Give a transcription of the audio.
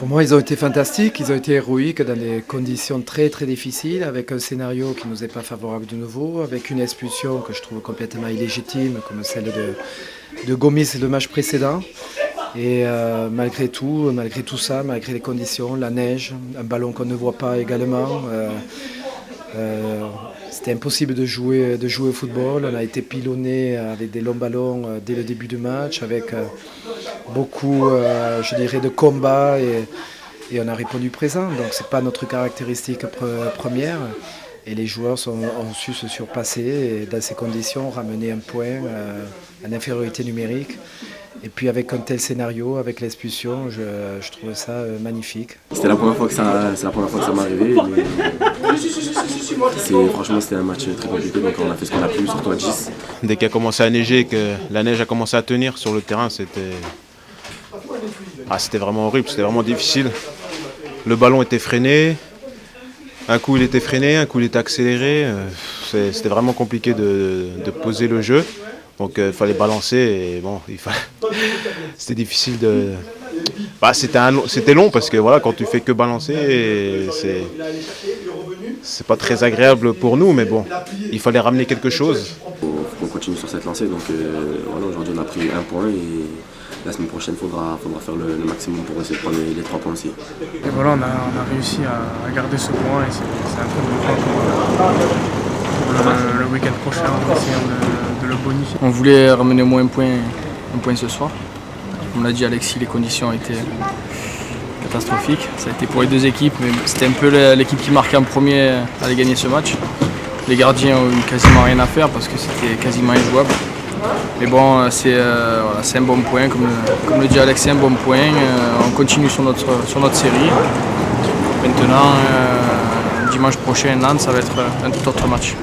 Pour moi, ils ont été fantastiques, ils ont été héroïques dans des conditions très très difficiles, avec un scénario qui nous est pas favorable de nouveau, avec une expulsion que je trouve complètement illégitime, comme celle de Gomis le match précédent. Et malgré tout ça, malgré les conditions, la neige, un ballon qu'on ne voit pas également, c'était impossible de jouer au football. On a été pilonné avec des longs ballons dès le début du match, avec beaucoup, je dirais, de combat et on a répondu présent. Donc c'est pas notre caractéristique première. Et les joueurs ont su se surpasser et dans ces conditions ramener un point en infériorité numérique. Et puis avec un tel scénario, avec l'expulsion, je trouvais ça magnifique. C'est la première fois que ça m'est arrivé. Franchement, c'était un match très compliqué, donc on a fait ce qu'on a pu, surtout à 10. Dès qu'il a commencé à neiger, que la neige a commencé à tenir sur le terrain, c'était vraiment horrible, c'était vraiment difficile. Le ballon était freiné, un coup il était freiné, un coup il était accéléré. C'était vraiment compliqué de poser le jeu. Donc il fallait balancer et bon, c'était difficile de... c'était long parce que voilà, quand tu fais que balancer, c'est pas très agréable pour nous, mais bon, il fallait ramener quelque chose. Faut qu'on continue sur cette lancée, donc voilà, aujourd'hui on a pris un point et la semaine prochaine il faudra faire le maximum pour essayer de prendre les 3 points aussi. Et voilà, on a réussi à garder ce point et c'est un peu le week-end prochain, on va essayer de le bonifier. On voulait ramener au moins un point ce soir. Comme l'a dit Alexis, les conditions étaient catastrophiques. Ça a été pour les deux équipes, mais c'était un peu l'équipe qui marquait en premier allait gagner ce match. Les gardiens ont eu quasiment rien à faire parce que c'était quasiment injouable. Mais bon, c'est un bon point, comme le dit Alexis, un bon point. On continue sur notre série. Maintenant, dimanche prochain, Nantes, ça va être un tout autre match.